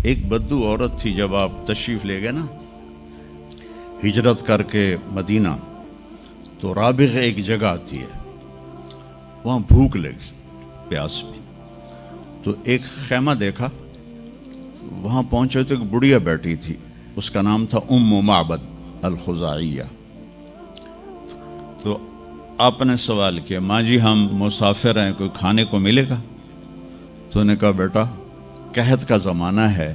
ایک بدو عورت تھی، جب آپ تشریف لے گئے نا ہجرت کر کے مدینہ، تو رابغ ایک جگہ آتی ہے، وہاں بھوک لگی، پیاس بھی، تو ایک خیمہ دیکھا، وہاں پہنچے تو ایک بڑھیا بیٹھی تھی، اس کا نام تھا ام معبد الخزاعیہ۔ تو آپ نے سوال کیا، ماں جی ہم مسافر ہیں، کوئی کھانے کو ملے گا؟ تو نے کہا بیٹا قحط کا زمانہ ہے،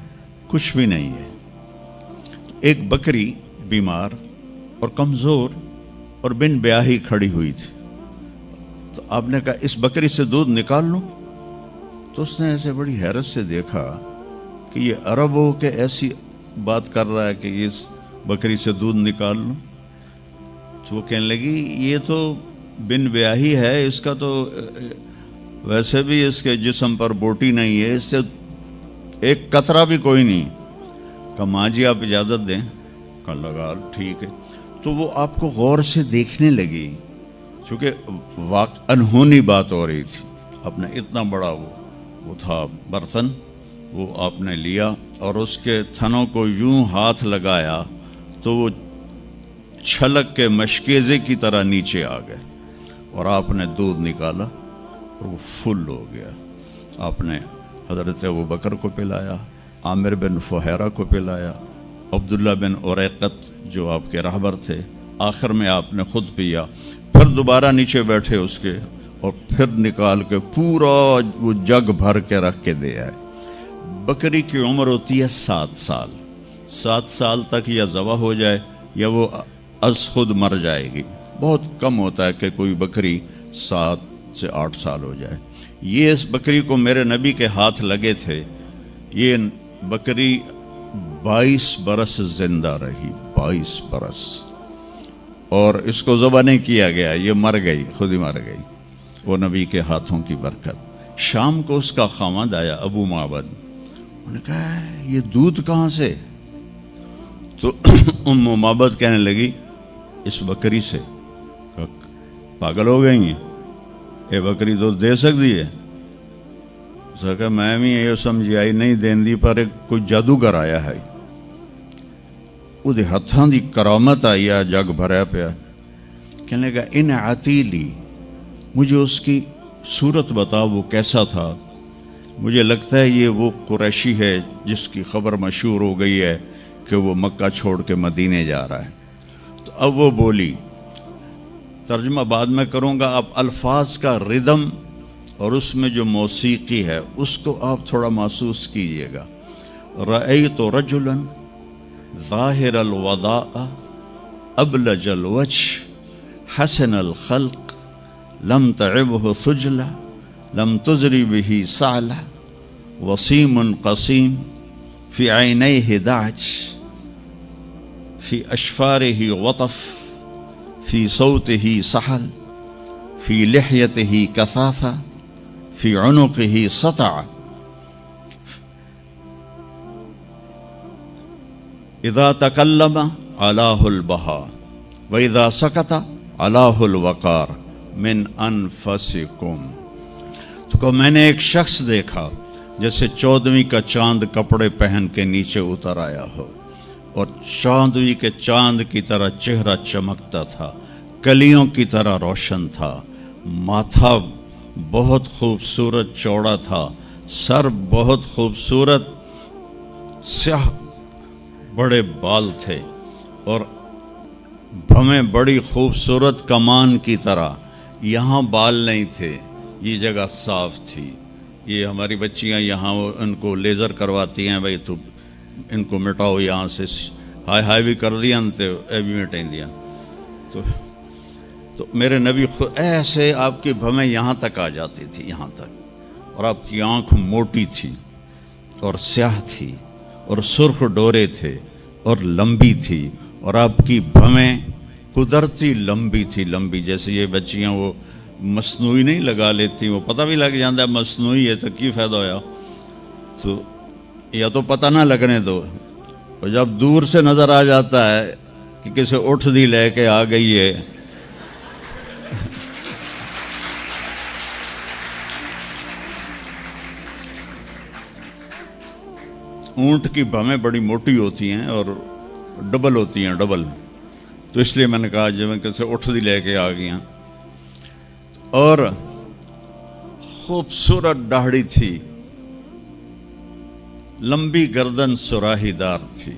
کچھ بھی نہیں ہے۔ ایک بکری بیمار اور کمزور اور بن بیاہی کھڑی ہوئی تھی، تو آپ نے کہا اس بکری سے دودھ نکال لوں؟ تو اس نے ایسے بڑی حیرت سے دیکھا کہ یہ عرب ہو کہ ایسی بات کر رہا ہے کہ اس بکری سے دودھ نکال لوں؟ تو وہ کہنے لگی یہ تو بن بیاہی ہے، اس کا تو ویسے بھی اس کے جسم پر بوٹی نہیں ہے، اس سے ایک قطرہ بھی کوئی نہیں۔ کہا ماں جی آپ اجازت دیں؟ کہا لگا ٹھیک ہے۔ تو وہ آپ کو غور سے دیکھنے لگی، چونکہ انہونی بات ہو رہی تھی۔ آپ نے اتنا بڑا وہ تھا برتن، وہ آپ نے لیا اور اس کے تھنوں کو یوں ہاتھ لگایا تو وہ چھلک کے مشکیزے کی طرح نیچے آ گئے، اور آپ نے دودھ نکالا اور وہ فل ہو گیا۔ آپ نے حضرت ابوبکر کو پلایا، عامر بن فہیرہ کو پلایا، عبداللہ بن اریقت جو آپ کے رہبر تھے، آخر میں آپ نے خود پیا، پھر دوبارہ نیچے بیٹھے اس کے، اور پھر نکال کے پورا وہ جگ بھر کے رکھ کے دے آئے۔ بکری کی عمر ہوتی ہے 7 سال، 7 سال تک یا ذبح ہو جائے یا وہ از خود مر جائے گی۔ بہت کم ہوتا ہے کہ کوئی بکری 7 سے 8 سال ہو جائے۔ یہ اس بکری کو میرے نبی کے ہاتھ لگے تھے، یہ بکری 22 برس زندہ رہی، 22 برس، اور اس کو ذبح نہیں کیا گیا، یہ مر گئی، خود ہی مر گئی، وہ نبی کے ہاتھوں کی برکت۔ شام کو اس کا خامد آیا ابو معبد، انہوں نے کہا یہ دودھ کہاں سے؟ تو ام معبد کہنے لگی اس بکری سے۔ پاگل ہو گئی ہیں، یہ بکری دودھ دے سکتی ہے؟ کہ میں بھی یہ سمجھی آئی نہیں دین دی، پر کوئی جادوگر آیا ہے، وہ ہاتھاں دی کرامت آئی ہے، جگ بھریا پیا۔ کہنے لگا ان عتیلی، مجھے اس کی صورت بتا، وہ کیسا تھا؟ مجھے لگتا ہے یہ وہ قریشی ہے جس کی خبر مشہور ہو گئی ہے کہ وہ مکہ چھوڑ کے مدینے جا رہا ہے۔ تو اب وہ بولی، ترجمہ بعد میں کروں گا، اب الفاظ کا ردم اور اس میں جو موسیقی ہے اس کو آپ تھوڑا محسوس کیجئے گا۔ رأیت رجلا ظاہر الوداء ابلج الوجه حسن الخلق لم تعبه ثجلہ لم تزری به سعلہ وسیم قسیم فی عینیہ دعج فی اشفارہ وطف فی صوتہ سحل فی لحیتہ کثافہ فی عنقہ سطع اذا تکلم علاہ البہا واذا سکت علاہ الوقار من انفسکم۔ تو کہ میں نے ایک شخص دیکھا جیسے 14ویں کا چاند کپڑے پہن کے نیچے اتر آیا ہو، اور 14ویں کے چاند کی طرح چہرہ چمکتا تھا، کلیوں کی طرح روشن تھا، ماتھا بہت خوبصورت چوڑا تھا، سر بہت خوبصورت سیاہ بڑے بال تھے، اور بھویں بڑی خوبصورت کمان کی طرح، یہاں بال نہیں تھے، یہ جگہ صاف تھی۔ یہ ہماری بچیاں یہاں ان کو لیزر کرواتی ہیں، بھائی تو ان کو مٹاؤ یہاں سے، ہائی ہائی بھی کر دیا انتے اے بھی مٹائیں دیا۔ تو میرے نبی خود ایسے آپ کی بھویں یہاں تک آ جاتی تھی، یہاں تک، اور آپ کی آنکھ موٹی تھی اور سیاہ تھی اور سرخ ڈورے تھے اور لمبی تھی، اور آپ کی بھویں قدرتی لمبی تھی، لمبی جیسے یہ بچیاں وہ مصنوعی نہیں لگا لیتی، وہ پتہ بھی لگ جاتا ہے مصنوعی ہے تو کی فائدہ ہویا، تو یا تو پتہ نہ لگنے دو، اور جب دور سے نظر آ جاتا ہے کہ کسی اٹھ دی لے کے آ گئی ہے، اونٹ کی بھویں بڑی موٹی ہوتی ہیں اور ڈبل ہوتی ہیں، ڈبل، تو اس لیے میں نے کہا جو میں کیسے اٹھ دی لے کے آ گیا. اور خوبصورت داڑھی تھی، لمبی گردن سراہی دار تھی.